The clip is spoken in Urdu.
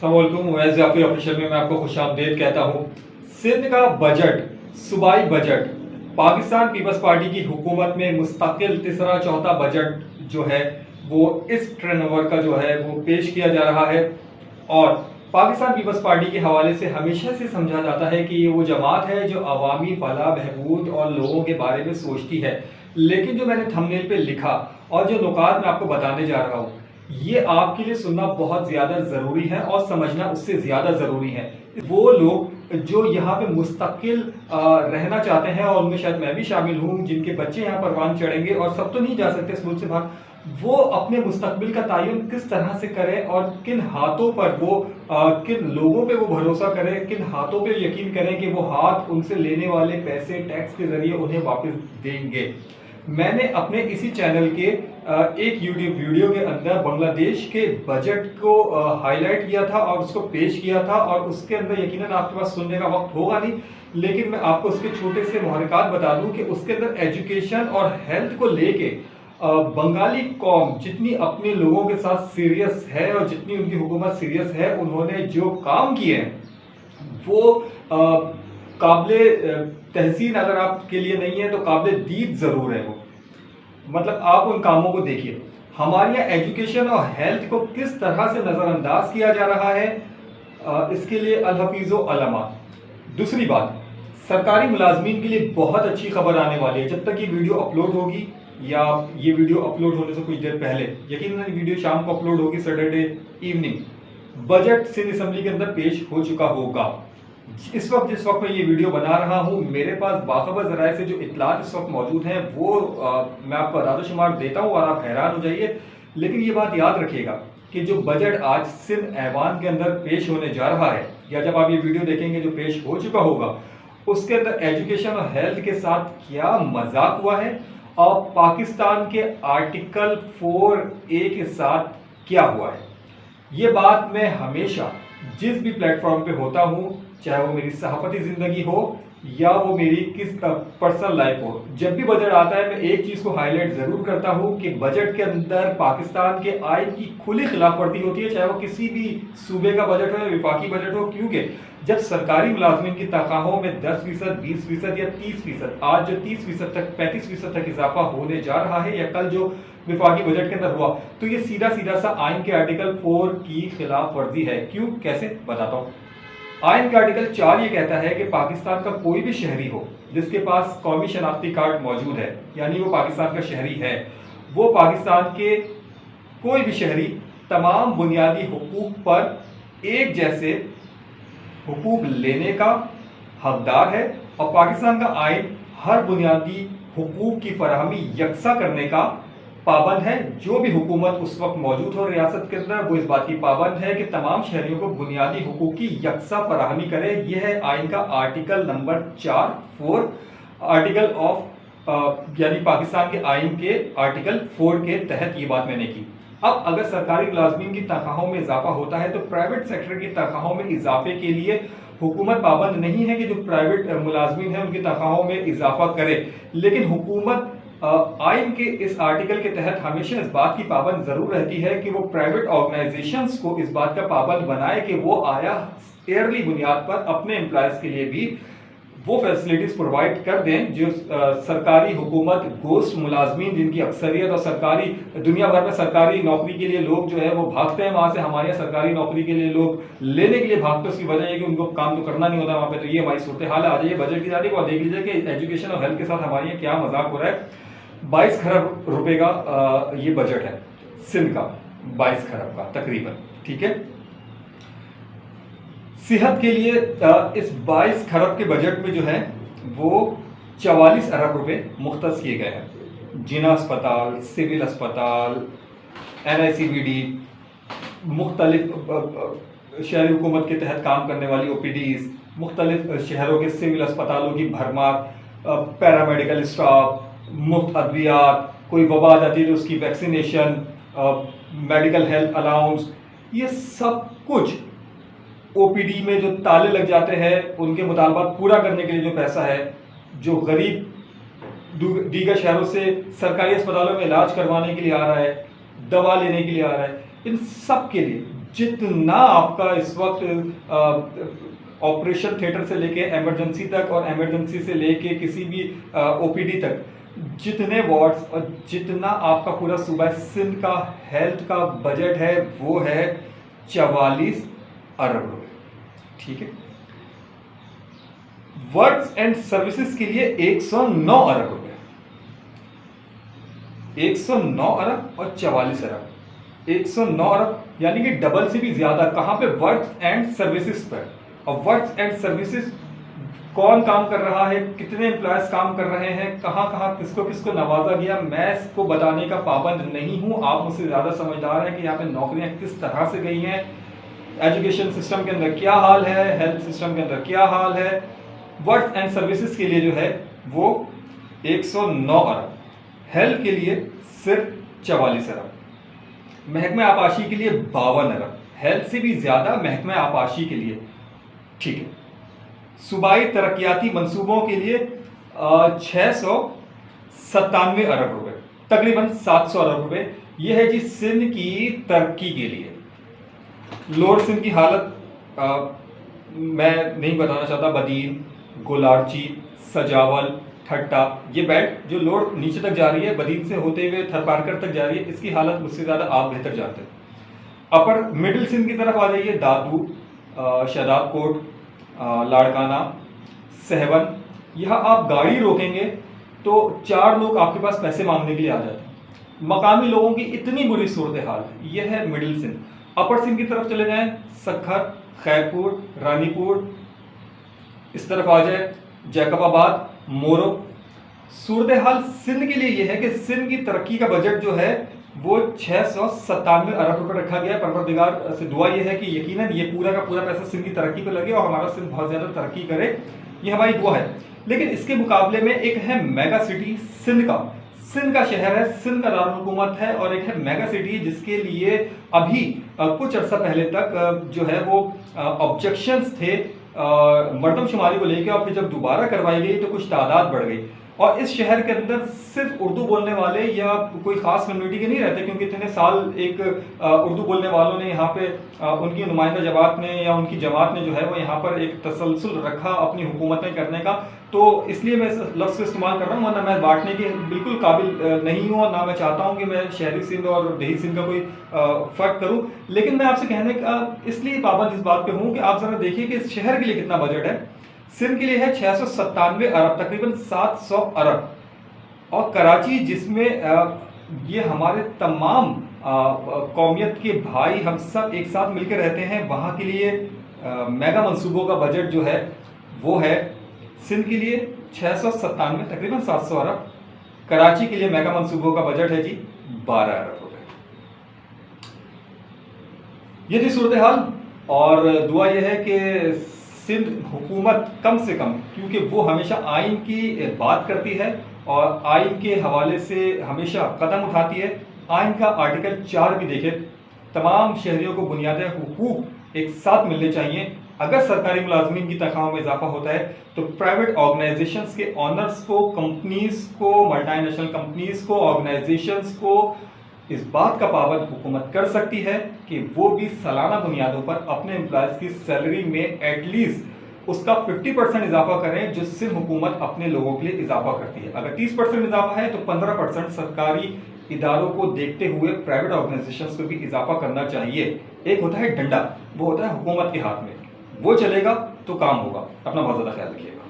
السلام علیکم، ویز ضیافی آفیشیل میں آپ کو خوش آمدید کہتا ہوں۔ سندھ کا بجٹ، صوبائی بجٹ، پاکستان پیپلز پارٹی کی حکومت میں مستقل تیسرا چوتھا بجٹ جو ہے وہ اس ٹرن اوور کا جو ہے وہ پیش کیا جا رہا ہے، اور پاکستان پیپلز پارٹی کے حوالے سے ہمیشہ سے سمجھا جاتا ہے کہ یہ وہ جماعت ہے جو عوامی فلاح بہبود اور لوگوں کے بارے میں سوچتی ہے۔ لیکن جو میں نے تھمبنیل پہ لکھا اور جو نکات میں آپ کو بتانے جا رہا ہوں، یہ آپ کے لیے سننا بہت زیادہ ضروری ہے اور سمجھنا اس سے زیادہ ضروری ہے۔ وہ لوگ جو یہاں پہ مستقل رہنا چاہتے ہیں، اور ان میں شاید میں بھی شامل ہوں، جن کے بچے یہاں پروان چڑھیں گے اور سب تو نہیں جا سکتے اس ملک سے باہر، وہ اپنے مستقبل کا تعین کس طرح سے کریں اور کن ہاتھوں پر وہ کن لوگوں پہ وہ بھروسہ کریں، کن ہاتھوں پہ یقین کریں کہ وہ ہاتھ ان سے لینے والے پیسے ٹیکس کے ذریعے انہیں واپس دیں گے۔ میں نے اپنے اسی چینل کے ایک یوٹیوب ویڈیو کے اندر بنگلہ دیش کے بجٹ کو ہائی لائٹ کیا تھا اور اس کو پیش کیا تھا، اور اس کے اندر یقیناً آپ کے پاس سننے کا وقت ہوگا نہیں، لیکن میں آپ کو اس کے چھوٹے سے محرکات بتا دوں کہ اس کے اندر ایجوکیشن اور ہیلتھ کو لے کے بنگالی قوم جتنی اپنے لوگوں کے ساتھ سیریس ہے اور جتنی ان کی حکومت سیریس ہے، انہوں نے جو کام کیے ہیں وہ قابل تحسین اگر آپ کے لیے نہیں ہے تو قابل دید ضرور ہے۔ وہ مطلب آپ ان کاموں کو دیکھیے، ہمارے یہاں ایجوکیشن اور ہیلتھ کو کس طرح سے نظر انداز کیا جا رہا ہے، اس کے لیے الحفیظ و علامات۔ دوسری بات، سرکاری ملازمین کے لیے بہت اچھی خبر آنے والی ہے۔ جب تک یہ ویڈیو اپلوڈ ہوگی یا یہ ویڈیو اپلوڈ ہونے سے کچھ دیر پہلے، یقیناً ویڈیو شام کو اپلوڈ ہوگی Saturday evening, budget Sindh assembly کے اندر پیش ہو چکا ہوگا۔ جس وقت میں یہ ویڈیو بنا رہا ہوں، میرے پاس باخبر ذرائع سے جو اطلاعات اس وقت موجود ہیں وہ میں آپ کو اعداد و شمار دیتا ہوں اور آپ حیران ہو جائیے، لیکن یہ بات یاد رکھیے گا کہ جو بجٹ آج سندھ ایوان کے اندر پیش ہونے جا رہا ہے، یا جب آپ یہ ویڈیو دیکھیں گے جو پیش ہو چکا ہوگا، اس کے اندر ایجوکیشن اور ہیلتھ کے ساتھ کیا مذاق ہوا ہے اور پاکستان کے آرٹیکل 4A کے ساتھ کیا ہوا ہے۔ یہ بات میں ہمیشہ جس بھی پلیٹ فارم پہ ہوتا ہوں، چاہے وہ میری صحافتی زندگی ہو یا وہ میری کس پرسنل لائف ہو، جب بھی بجٹ آتا ہے میں ایک چیز کو ہائی لائٹ ضرور کرتا ہوں کہ بجٹ کے اندر پاکستان کے آئین کی کھلی خلاف ورزی ہوتی ہے، چاہے وہ کسی بھی صوبے کا بجٹ ہو یا وفاقی بجٹ ہو، کیونکہ جب سرکاری ملازمین کی تنخواہوں میں 10%، 20% یا 30%، آج جو 30% تک 35% تک اضافہ ہونے جا رہا ہے، یا کل جو وفاقی بجٹ کے اندر ہوا، تو یہ سیدھا سا آئین کے آرٹیکل 4 کی خلاف ورزی ہے۔ کیوں؟ کیسے؟ بتاتا ہوں۔ آئین کا آرٹیکل 4 یہ کہتا ہے کہ پاکستان کا کوئی بھی شہری ہو جس کے پاس قومی شناختی کارڈ موجود ہے، یعنی وہ پاکستان کا شہری ہے، وہ پاکستان کے کوئی بھی شہری تمام بنیادی حقوق پر ایک جیسے حقوق لینے کا حقدار ہے، اور پاکستان کا آئین ہر بنیادی حقوق کی فراہمی یکساں کرنے کا پابند ہے۔ جو بھی حکومت اس وقت موجود ہو ریاست کے اندر، وہ اس بات کی پابند ہے کہ تمام شہریوں کو بنیادی حقوق کی یکساں فراہمی کرے۔ یہ ہے آئین کا آرٹیکل نمبر 4 آرٹیکل آف یعنی پاکستان کے آئین کے آرٹیکل 4 کے تحت یہ بات میں نے کی۔ اب اگر سرکاری ملازمین کی تنخواہوں میں اضافہ ہوتا ہے تو پرائیویٹ سیکٹر کی تنخواہوں میں اضافے کے لیے حکومت پابند نہیں ہے کہ جو پرائیویٹ ملازمین ہیں ان کی تنخواہوں میں اضافہ کرے، لیکن حکومت آئین کے اس آرٹیکل کے تحت ہمیشہ اس بات کی پابند ضرور رہتی ہے کہ وہ پرائیویٹ آرگنائزیشنز کو اس بات کا پابند بنائے کہ وہ آیا ایئرلی بنیاد پر اپنے امپلائز کے لیے بھی وہ فیسلٹیز پرووائڈ کر دیں جو سرکاری حکومت گوشت ملازمین جن کی اکثریت اور سرکاری دنیا بھر میں سرکاری نوکری کے لیے لوگ جو ہے وہ بھاگتے ہیں وہاں سے، ہمارے یہاں سرکاری نوکری کے لیے لوگ لینے کے لیے بھاگتے ہیں، اس کی وجہ یہ کہ ان کو کام تو کرنا نہیں ہوتا وہاں پہ۔ تو یہ ہماری صورتحال ہے۔ آ جائیے بجٹ کی جانب اور دیکھ لیجیے کہ ایجوکیشن اور ہیلتھ کے ساتھ ہمارے یہاں کیا مذاق ہو رہا ہے۔ 22 خرب روپے کا یہ بجٹ ہے سندھ کا، 22 خرب کا تقریباً، ٹھیک ہے۔ صحت کے لیے اس 22 خرب کے بجٹ میں جو ہے وہ 44 ارب روپے مختص کیے گئے ہیں۔ جنا اسپتال، سول اسپتال، NICVD، مختلف شہری حکومت کے تحت کام کرنے والی OPDs، مختلف شہروں کے سول اسپتالوں کی بھرمار، پیرامیڈیکل اسٹاف، مفت ادویات، کوئی وبا آ جاتی ہے تو اس کی ویکسینیشن، میڈیکل ہیلتھ الاؤنس، یہ سب کچھ OPD میں جو تالے لگ جاتے ہیں ان کے مطالبات پورا کرنے کے لیے جو پیسہ ہے، جو غریب دیگر شہروں سے سرکاری اسپتالوں میں علاج کروانے کے لیے آ رہا ہے، دوا لینے کے لیے آ رہا ہے، ان سب کے لیے جتنا آپ کا اس وقت آپریشن تھیٹر سے لے کے ایمرجنسی تک اور ایمرجنسی سے لے کے کسی بھی او پی ڈی تک جتنے وارڈز اور جتنا آپ کا پورا صوبہ سندھ کا ہیلتھ کا بجٹ ہے وہ ہے 44 ارب روپے. ٹھیک ہے. ورکس اینڈ سروسز کے لیے 109 ارب روپے. 109 ارب اور 44 ارب. 109 ارب یعنی کہ ڈبل سے بھی زیادہ. کہاں پہ؟ ورکس اینڈ سروسز پر. اور ورکس اینڈ سروسز کون کام کر رہا ہے، کتنے امپلائز کام کر رہے ہیں، کہاں کہاں کس کو نوازا گیا، میں اس کو بتانے کا پابند نہیں ہوں. آپ مجھ سے زیادہ سمجھدار ہیں کہ یہاں پہ نوکریاں کس طرح سے گئی ہیں، ایجوکیشن سسٹم کے اندر کیا حال ہے، ہیلتھ سسٹم کے اندر کیا حال ہے. ورکس اینڈ سروسز کے لیے جو ہے وہ 109 ارب. ہیلتھ کے لیے صرف 44 ارب. محکمہ آبپاشی کے لیے 52 ارب. ہیلتھ سے بھی زیادہ محکمہ آبپاشی کے لیے. ٹھیک ہے. صوبائی ترقیاتی منصوبوں کے لیے 697 ارب روپے، تقریباً 700 ارب روپے. یہ ہے جی سندھ کی ترقی کے لیے. لوور سندھ کی حالت میں نہیں بتانا چاہتا. بدین، گولارچی، سجاول، ٹھٹا، یہ بیلٹ جو لوور نیچے تک جا رہی ہے، بدین سے ہوتے ہوئے تھر پارکر تک جا رہی ہے، اس کی حالت مجھ سے زیادہ آپ بہتر جانتے ہیں. اپر مڈل سندھ کی طرف آ جائیے. دادو، شہداد کوٹ، لاڑکانہ، سہون. یہاں آپ گاڑی روکیں گے تو 4 لوگ آپ کے پاس پیسے مانگنے کے لیے آ جاتے ہیں. مقامی لوگوں کی اتنی بری صورتحال. یہ ہے مڈل سندھ. اپر سندھ کی طرف چلے جائیں، سکھر، خیرپور، رانی پور. اس طرف آ جائے جیکب آباد، مورو. صورتحال سندھ کے لیے یہ ہے کہ سندھ کی ترقی کا بجٹ جو ہے وہ 697 ارب روپے رکھا گیا ہے. پروردگار سے دعا یہ ہے کہ یقیناً یہ پورا کا پورا پیسہ سندھ کی ترقی پہ لگے اور ہمارا سندھ بہت زیادہ ترقی کرے. یہ ہماری دعا ہے. لیکن اس کے مقابلے میں ایک ہے میگا سٹی سندھ کا شہر ہے، سندھ کا دارالحکومت ہے، اور ایک ہے میگا سٹی جس کے لیے ابھی کچھ عرصہ پہلے تک جو ہے وہ آبجیکشنز تھے مردم شماری کو لے کے، اور پھر جب دوبارہ کروائی گئی تو کچھ تعداد بڑھ گئی. اور اس شہر کے اندر صرف اردو بولنے والے یا کوئی خاص کمیونٹی کے نہیں رہتے، کیونکہ اتنے سال ایک اردو بولنے والوں نے یہاں پہ ان کی نمائندہ جماعت نے یا ان کی جماعت نے جو ہے وہ یہاں پر ایک تسلسل رکھا اپنی حکومتیں کرنے کا. تو اس لیے میں اس لفظ کو استعمال کر رہا ہوں، ورنہ میں بانٹنے کے بالکل قابل نہیں ہوں، اور نہ میں چاہتا ہوں کہ میں شہری سندھ اور دیہی سندھ کا کوئی فرق کروں. لیکن میں آپ سے کہنے کا اس لیے پابند اس بات پہ ہوں کہ آپ ذرا دیکھیے کہ اس شہر کے لیے کتنا بجٹ ہے. سندھ کے لیے ہے 697 ارب، تقریباً 700 ارب. اور کراچی جس میں یہ ہمارے تمام قومیت کے بھائی ہم سب ایک ساتھ مل کے رہتے ہیں، وہاں کے لیے میگا منصوبوں کا بجٹ جو ہے وہ ہے سندھ کے لیے 697 تقریباً 700 ارب. کراچی کے لیے میگا منصوبوں کا بجٹ ہے جی 12 ارب روپے. یہ تھی صورتحال، اور دعا یہ ہے کہ سندھ حکومت کم سے کم، کیونکہ وہ ہمیشہ آئین کی بات کرتی ہے اور آئین کے حوالے سے ہمیشہ قدم اٹھاتی ہے. آئین کا آرٹیکل 4 بھی دیکھیں، تمام شہریوں کو بنیادی حقوق ایک ساتھ ملنے چاہیے. اگر سرکاری ملازمین کی تنخواہوں میں اضافہ ہوتا ہے تو پرائیویٹ آرگنائزیشنز کے آنرز کو، کمپنیز کو، ملٹی نیشنل کمپنیز کو، آرگنائزیشنز کو اس بات کا پابند حکومت کر سکتی ہے کہ وہ بھی سالانہ بنیادوں پر اپنے امپلائز کی سیلری میں ایٹ لیسٹ اس کا 50% اضافہ کریں، جس سے حکومت اپنے لوگوں کے لیے اضافہ کرتی ہے. اگر 30% اضافہ ہے تو 15% سرکاری اداروں کو دیکھتے ہوئے پرائیویٹ آرگنائزیشنز کو بھی اضافہ کرنا چاہیے. ایک ہوتا ہے ڈنڈا، وہ ہوتا ہے حکومت کے ہاتھ میں، وہ چلے گا تو کام ہوگا. اپنا بہت زیادہ خیال رکھیے گا.